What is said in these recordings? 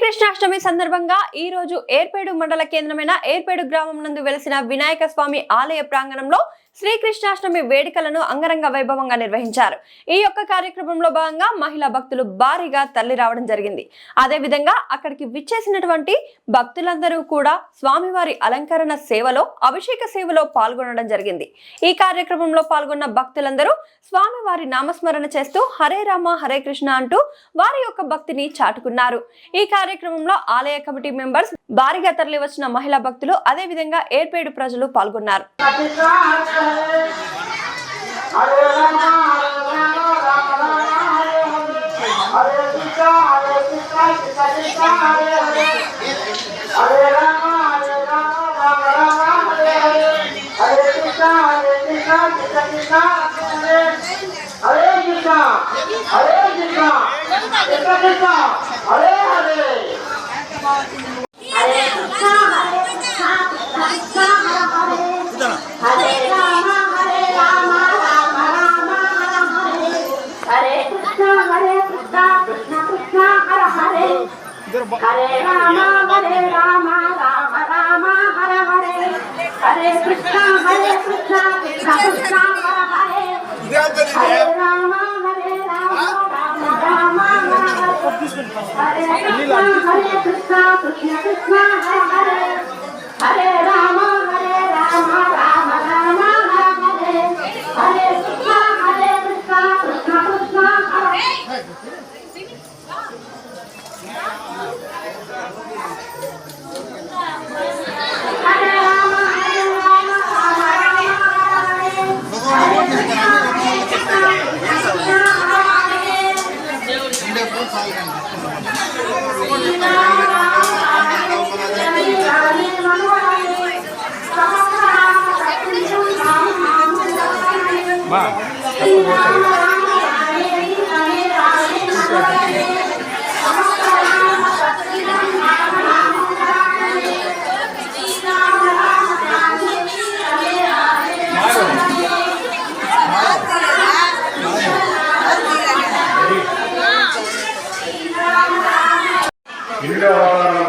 శ్రీకృష్ణాష్టమి సందర్భంగా ఈ రోజు ఏర్పేడు మండల కేంద్రమైన ఏర్పేడు గ్రామం నందు వెలిసిన వినాయక స్వామి ఆలయ ప్రాంగణంలో శ్రీకృష్ణాష్టమి వేడుకలను అంగరంగ వైభవంగా నిర్వహించారు. ఈ యొక్క కార్యక్రమంలో భాగంగా మహిళా భక్తులు భారీగా తరలి రావడం జరిగింది. అదే విధంగా అక్కడికి విచ్చేసినటువంటి భక్తులందరూ కూడా స్వామివారి అలంకరణ సేవలో అభిషేక సేవలో పాల్గొనడం జరిగింది. ఈ కార్యక్రమంలో పాల్గొన్న భక్తులందరూ స్వామివారి నామస్మరణ చేస్తూ హరే రామ హరే కృష్ణ అంటూ వారి యొక్క భక్తిని చాటుకున్నారు. ఈ కార్యక్రమంలో ఆలయ కమిటీ మెంబర్స్, భారీగా తరలి వచ్చిన మహిళా భక్తులు, అదే విధంగా ఏర్పేడు ప్రజలు పాల్గొన్నారు. Hare Rama Hare Rama Rama Rama Hare Hare Hare Krishna Krishna Krishna Hare Hare Hare Rama Hare Rama Rama Rama Hare Hare Hare Krishna Krishna Hare Hare Hare Rama Hare Rama Rama Rama Hare Hare Krishna Krishna Krishna Hare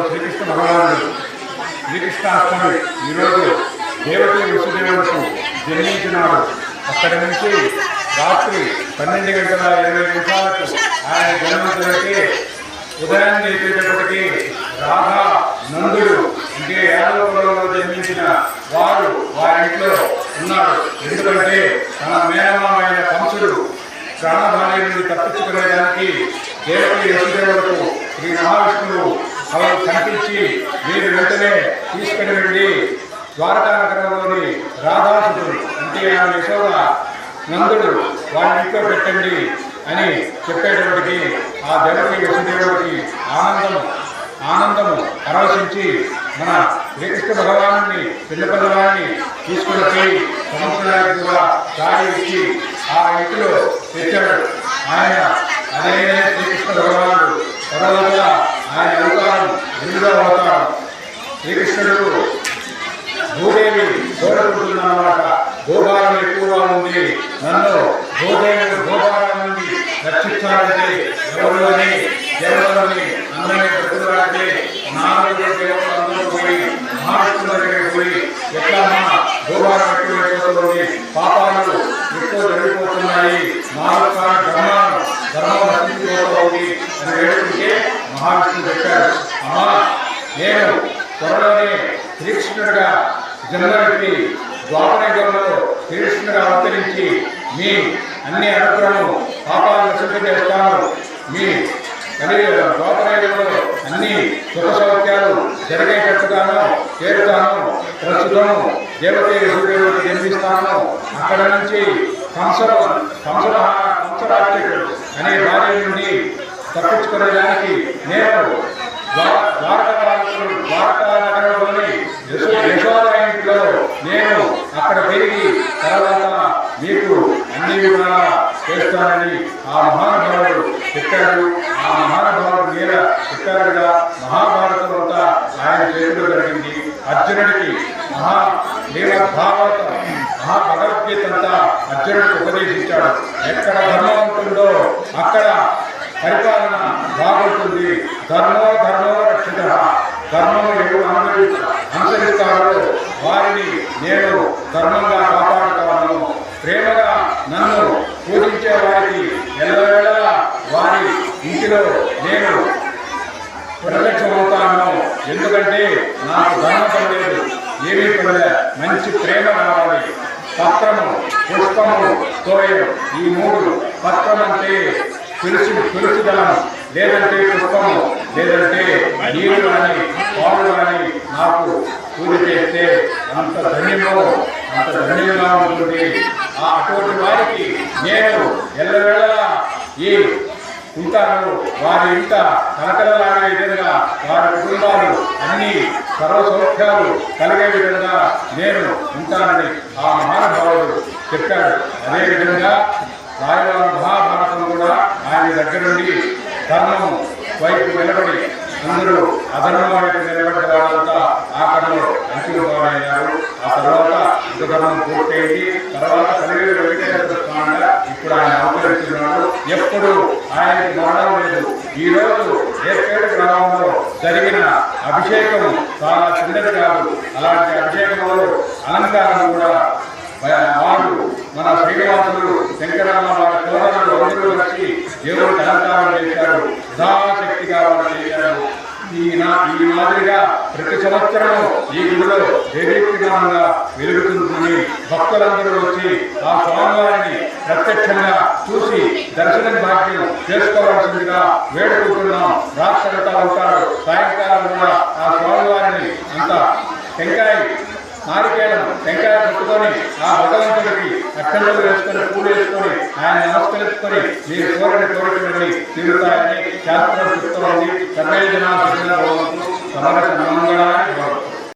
Srikrishna భగవానుడు శ్రీకృష్ణాష్టమి ఈరోజు దేవతీ వసుదేవులకు జన్మించినాడు. అక్కడి నుంచి రాత్రి 12:20 ఆయన జన్మించడానికి ఉదయాన్ని చేసేటప్పటికీ రాధా నందుడు అంటే యాదవపురంలో జన్మించిన వారు వారింట్లో ఉన్నారు. ఎందుకంటే తన మేనమామైన కంసుడు ప్రాణభార్య నుండి తప్పించుకునేదానికి దేవతీ వసుదేవులకు శ్రీ మహావిష్ణువు అలా కనిపించి మీరు వెంటనే తీసుకుని వెళ్ళి ద్వారకా నగరంలోని రాధాసుడు అంటే ఆమె యశోద నందుడు వాళ్ళ ఇంట్లో పెట్టండి అని చెప్పేటప్పటికి ఆ దేవతీ వసుదేవుడికి ఆనందము పరవశించి మన శ్రీకృష్ణ భగవాను పిల్లపిల్లవాడిని తీసుకుని పోయి సముద్రానికి కూడా చాలి ఇచ్చి ఆ ఇంటిలో తెచ్చాడు. ఆయన అదే శ్రీకృష్ణ భగవానుడు తర్వాత ఆయన అవతారం 2వ అవతారం. శ్రీకృష్ణుడు భూదేవి కోరుకుంటున్నమాట, భూభారం ఎక్కువగా ఉంది, నన్ను భూభారం నుండి రక్షించాలంటే ఎవరిని అందరినీ ప్రతిలాంటి 4 దేవతలందరూ పోయి మహావిష్ణువు దగ్గరికి పోయి ఎట్లమ్మా భూభారం ఎక్కువైపోతుంది, పాపాలు ఎక్కువ జరిగిపోతున్నాయి, ధర్మం నశించిపోతుంది అని వేడుకుంటే మహావిష్ణువు చెప్పాడు, అమ్మా నేను త్వరలోనే శ్రీకృష్ణుడిగా జన్మెత్తి ద్వాపరయుగంలో శ్రీకృష్ణుడిగా అవతరించి మీ అన్ని అనుగ్రహము పాపాలను నశింపజేస్తాను, మీ ద్వాపరయుగంలో అన్ని సుఖ సౌఖ్యాలు జరిగేటట్టుగాను చేరుతాను, ప్రస్తుతం దేవతీ వసుదేవుడికి జన్మిస్తాను, అక్కడ నుంచి కంసరాక్షకుడు అనే భార్య నుండి తప్పించుకునేదానికి నేను ద్వారకా నగరంలోని యశోద ఇంటిలో నేను అక్కడ పెరిగి తర్వాత మీకు అన్ని విధాలా చేస్తానని ఆ మహానుభావుడు చెప్పాడు. ఆ మహానుభావుడు మీద చెప్పారుగా మహాభారతం అంతా ఆయన చేతిలో జరిగింది. అర్జునుడికి మహాభగవద్గీత అంతా అర్జునుడికి ఉపదేశించాడు. ఎక్కడ ధర్మం ఉంటుందో అక్కడ పరిపాలన బాగుంటుంది. ధర్మో రక్షిత. ధర్మము ఎవరు అనుసరిస్తారో వారిని నేను ధర్మంగా కాపాడుతాను. ప్రేమగా నన్ను పూజించే వారికి ఎల్లవేళలా వారి ఇంటిలో నేను ప్రత్యక్షమవుతాను. ఎందుకంటే నాకు ధర్మం లేదు, ఏమీ పడలే, మంచి ప్రేమ కావాలి. పత్రము, పుష్పము, తోయం, ఈ మూడు. పత్రం అంటే తులసిదళం, లేదంటే పుష్పము, లేదంటే నీరు కానీ పాలు కానీ నాకు పూజ చేస్తే అంత ధన్యంగా ఉంటుంది. అటువంటి వారికి నేను ఎల్లవేళలా ఈ ఉంటారు. వారి ఇంట కలకలలాడే విధంగా వారి కుటుంబాలు అన్ని సర్వసౌఖ్యాలు కలిగే విధంగా నేను ఉంటానని ఆ మహానుభావుడు చెప్పాడు. అదేవిధంగా రాయల మహాభారతం కూడా ఆయన దగ్గర నుండి ధర్మం వైపు నిలబడి అందరూ అధర్మం వైపు నిలబడ్డ వాళ్ళంతా ఆఖరిలో అంచుకుపోయారు. ఆ తర్వాత ధర్మం పూర్తయింది. తర్వాత కలిగే వెంకటేశ్వర స్వామిగా ఇప్పుడు ఆయన అవతరిస్తున్నాడు. ఎప్పుడు ఆయనకి మరణం లేదు. ఈరోజు ఏర్పేట గ్రామంలో జరిగిన అభిషేకం చాలా చిన్నది కాదు. అలాంటి అభిషేకంలో అలంకారం కూడా వారు మన శ్రీనివాసులు శంకరమ్మ వారి సోదరులు అందరూ వచ్చి దేవుడికి అలంకారం చేశారు. యథాశక్తిగా వారు చేశారు. ఈ మాదిరిగా ప్రతి సంవత్సరం ఈ గుడిలో దేదీప్యమానంగా వెలుగుతుందని భక్తులందరూ వచ్చి ఆ స్వామివారిని ప్రత్యక్షంగా చూసి దర్శనం భాగ్యం చేసుకోవాల్సిందిగా వేడుకుంటున్నాం. రాత్రంతా ఉంటారు, సాయంకాలం కూడా ఆ స్వామివారిని అంత టెంకాయ పెట్టుకొని ఆ భగవంతుడికి అక్షంతలు వేసుకొని పూలు వేసుకొని ఆయన నమస్కరించుకొని మీరు కోరికలన్నీ తీరుతాయని శాస్త్రం చెప్తోంది. సర్వే జనా సమర